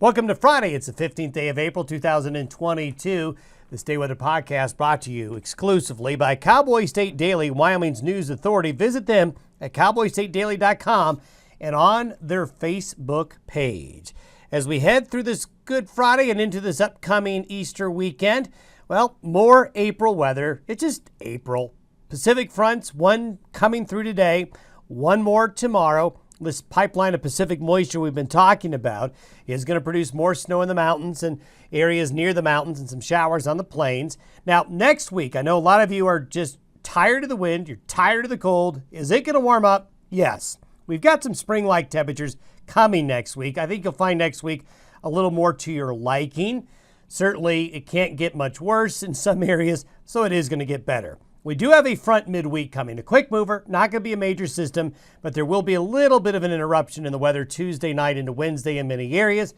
Welcome to Friday. It's the 15th day of April, 2022. This Day Weather Podcast brought to you exclusively by Cowboy State Daily, Wyoming's news authority. Visit them at cowboystatedaily.com and on their Facebook page. As we head through this Good Friday and into this upcoming Easter weekend, well, more April weather. It's just April. Pacific fronts, one coming through today, one more tomorrow. This pipeline of Pacific moisture we've been talking about is going to produce more snow in the mountains and areas near the mountains and some showers on the plains. Now, next week, I know a lot of you are just tired of the wind. You're tired of the cold. Is it going to warm up? Yes. We've got some spring-like temperatures coming next week. I think you'll find next week a little more to your liking. Certainly, it can't get much worse in some areas, so it is going to get better. We do have a front midweek coming, a quick mover, not going to be a major system, but there will be a little bit of an interruption in the weather Tuesday night into Wednesday in many areas.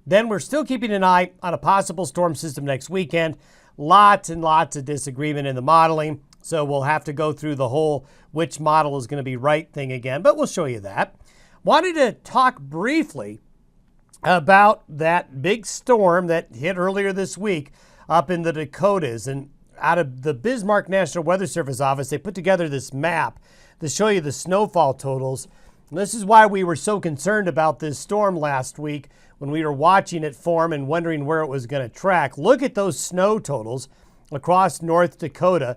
Then we're still keeping an eye on a possible storm system next weekend. Lots and lots of disagreement in the modeling, so we'll have to go through the whole which model is going to be right thing again, but we'll show you that. Wanted to talk briefly about that big storm that hit earlier this week up in the Dakotas, and out of the Bismarck National Weather Service office, they put together this map to show you the snowfall totals. And this is why we were so concerned about this storm last week when we were watching it form and wondering where it was going to track. Look at those snow totals across North Dakota,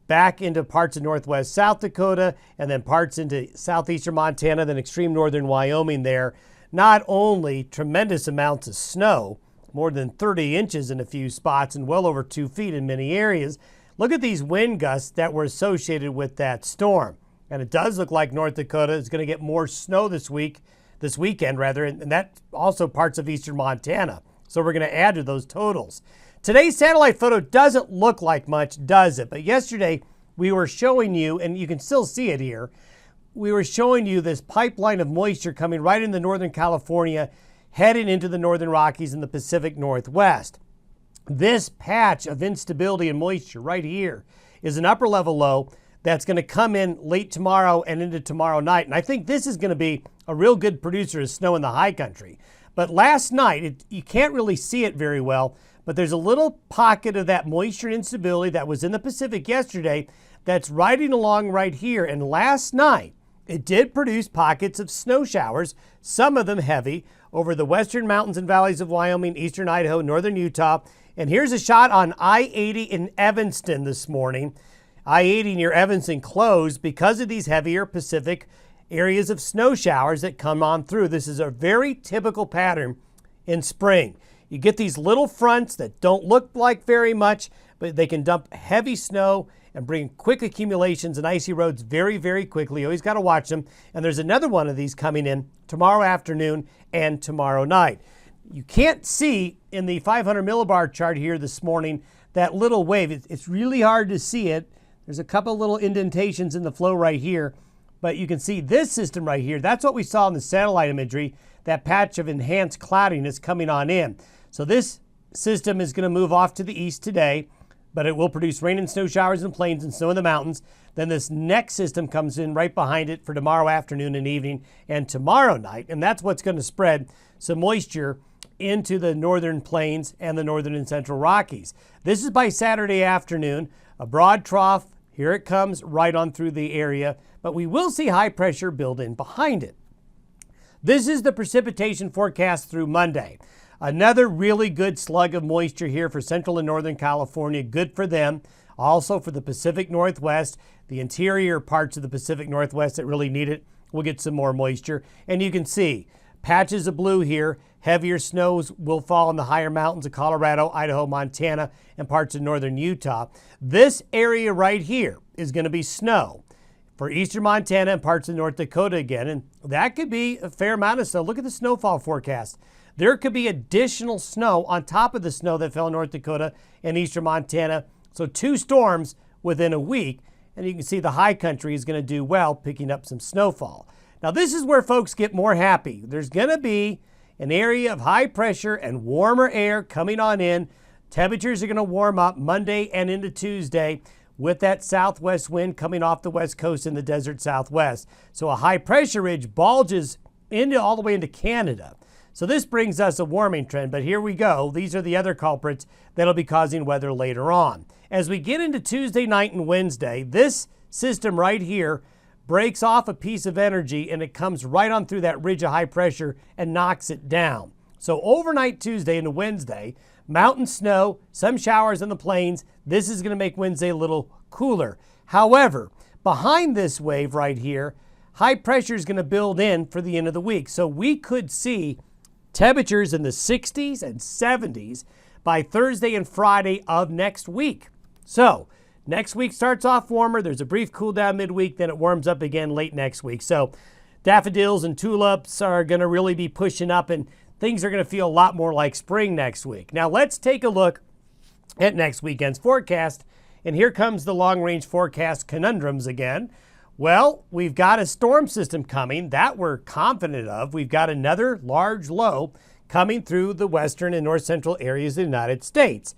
back into parts of northwest South Dakota, and then parts into southeastern Montana, then extreme northern Wyoming there. Not only tremendous amounts of snow, more than 30 inches in a few spots and well over 2 feet in many areas. Look at these wind gusts that were associated with that storm. And it does look like North Dakota is going to get more snow this weekend, and that's also parts of eastern Montana. So we're going to add to those totals. Today's satellite photo doesn't look like much, does it? But yesterday we were showing you, and you can still see it here, we were showing you this pipeline of moisture coming right into Northern California, heading into the Northern Rockies and the Pacific Northwest. This patch of instability and moisture right here is an upper level low that's going to come in late tomorrow and into tomorrow night. And I think this is going to be a real good producer of snow in the high country. But last night, you can't really see it very well, but there's a little pocket of that moisture and instability that was in the Pacific yesterday that's riding along right here. And last night, it did produce pockets of snow showers, some of them heavy, over the western mountains and valleys of Wyoming, eastern Idaho, northern Utah. And here's a shot on I-80 in Evanston this morning. I-80 near Evanston closed because of these heavier Pacific areas of snow showers that come on through. This is a very typical pattern in spring. You get these little fronts that don't look like very much, but they can dump heavy snow and bring quick accumulations and icy roads very, very quickly. You always got to watch them. And there's another one of these coming in tomorrow afternoon and tomorrow night. You can't see in the 500 millibar chart here this morning that little wave. It's really hard to see it. There's a couple little indentations in the flow right here, but you can see this system right here. That's what we saw in the satellite imagery, that patch of enhanced cloudiness coming on in. So this system is going to move off to the east today, but it will produce rain and snow showers in the plains and snow in the mountains. Then this next system comes in right behind it for tomorrow afternoon and evening and tomorrow night. And that's what's going to spread some moisture into the northern plains and the northern and central Rockies. This is by Saturday afternoon, a broad trough. Here it comes right on through the area, but we will see high pressure build in behind it. This is the precipitation forecast through Monday. Another really good slug of moisture here for central and northern California. Good for them. Also for the Pacific Northwest, the interior parts of the Pacific Northwest that really need it will get some more moisture. And you can see patches of blue here. Heavier snows will fall in the higher mountains of Colorado, Idaho, Montana, and parts of northern Utah. This area right here is going to be snow for eastern Montana and parts of North Dakota again. And that could be a fair amount of snow. Look at the snowfall forecast. There could be additional snow on top of the snow that fell in North Dakota and eastern Montana. So 2 storms within a week. And you can see the high country is going to do well picking up some snowfall. Now this is where folks get more happy. There's going to be an area of high pressure and warmer air coming on in. Temperatures are going to warm up Monday and into Tuesday with that southwest wind coming off the west coast in the desert southwest. So a high pressure ridge bulges all the way into Canada. So this brings us a warming trend, but here we go. These are the other culprits that'll be causing weather later on. As we get into Tuesday night and Wednesday, this system right here breaks off a piece of energy and it comes right on through that ridge of high pressure and knocks it down. So overnight Tuesday into Wednesday, mountain snow, some showers in the plains. This is going to make Wednesday a little cooler. However, behind this wave right here, high pressure is going to build in for the end of the week. So we could see temperatures in the 60s and 70s by Thursday and Friday of next week. So next week starts off warmer. There's a brief cool down midweek, then it warms up again late next week. So daffodils and tulips are going to really be pushing up and things are going to feel a lot more like spring next week. Now let's take a look at next weekend's forecast. And here comes the long-range forecast conundrums again. Well, we've got a storm system coming that we're confident of. We've got another large low coming through the western and north central areas of the United States.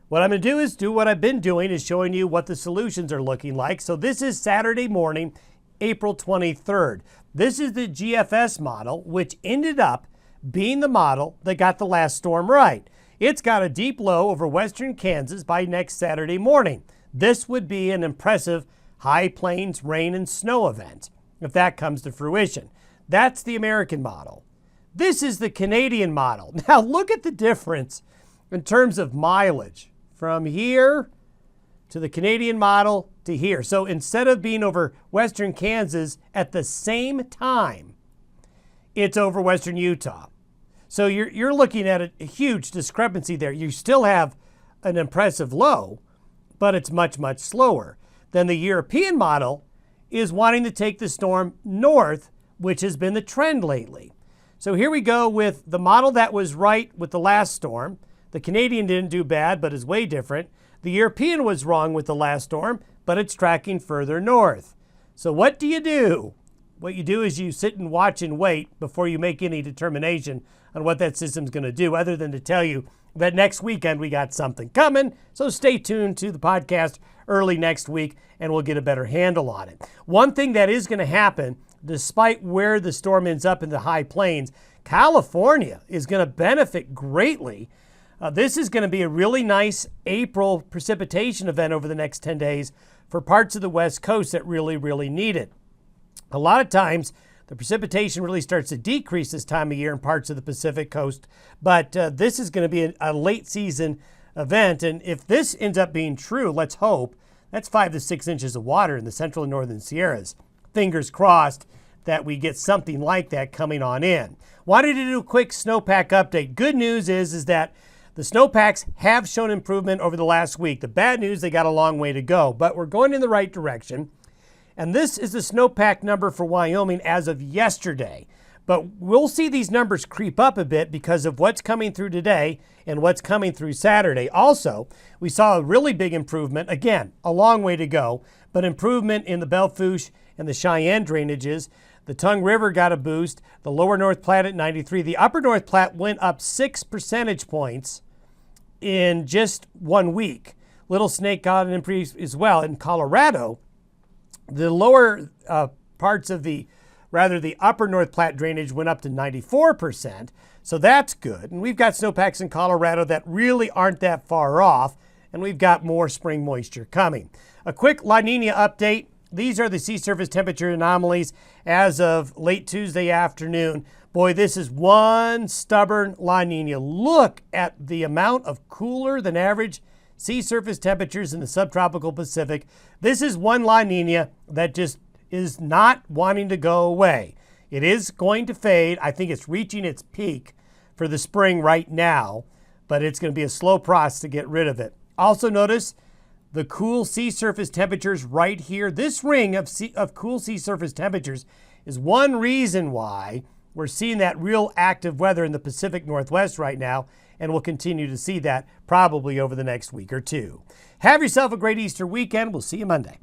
What I'm going to do is do what I've been doing, is showing you what the solutions are looking like. So this is Saturday morning, April 23rd. This is the GFS model, which ended up being the model that got the last storm right. It's got a deep low over western Kansas by next Saturday morning. This would be an impressive high plains rain and snow event if that comes to fruition. That's the American model. This is the Canadian model. Now look at the difference in terms of mileage from here to the Canadian model to here. So instead of being over western Kansas at the same time, it's over western Utah. So you're looking at a huge discrepancy there. You still have an impressive low, but it's much, much slower. Then the European model is wanting to take the storm north, which has been the trend lately. So here we go with the model that was right with the last storm. The Canadian didn't do bad, but is way different. The European was wrong with the last storm, but it's tracking further north. So what do you do? What you do is you sit and watch and wait before you make any determination on what that system's going to do, other than to tell you that next weekend we got something coming. So stay tuned to the podcast early next week and we'll get a better handle on it. One thing that is going to happen, despite where the storm ends up in the high plains, California is going to benefit greatly. This is going to be a really nice April precipitation event over the next 10 days for parts of the West Coast that really, really need it. A lot of times, the precipitation really starts to decrease this time of year in parts of the Pacific coast, but this is going to be a late season event. And if this ends up being true, let's hope, that's 5 to 6 inches of water in the central and northern Sierras. Fingers crossed that we get something like that coming on in. Wanted to do a quick snowpack update. Good news is that the snowpacks have shown improvement over the last week. The bad news, they got a long way to go, but we're going in the right direction. And this is the snowpack number for Wyoming as of yesterday. But we'll see these numbers creep up a bit because of what's coming through today and what's coming through Saturday. Also, we saw a really big improvement. Again, a long way to go, but improvement in the Belle Fourche and the Cheyenne drainages. The Tongue River got a boost. The lower North Platte at 93. The upper North Platte went up 6 percentage points in just 1 week. Little Snake got an increase as well. In Colorado, the lower parts of the upper North Platte drainage went up to 94%. So that's good. And we've got snowpacks in Colorado that really aren't that far off. And we've got more spring moisture coming. A quick La Niña update. These are the sea surface temperature anomalies as of late Tuesday afternoon. Boy, this is one stubborn La Niña. Look at the amount of cooler than average sea surface temperatures in the subtropical Pacific. This is one La Niña that just is not wanting to go away. It is going to fade. I think it's reaching its peak for the spring right now, but it's going to be a slow process to get rid of it. Also notice the cool sea surface temperatures right here. This ring of cool sea surface temperatures is one reason why we're seeing that real active weather in the Pacific Northwest right now, and we'll continue to see that probably over the next week or two. Have yourself a great Easter weekend. We'll see you Monday.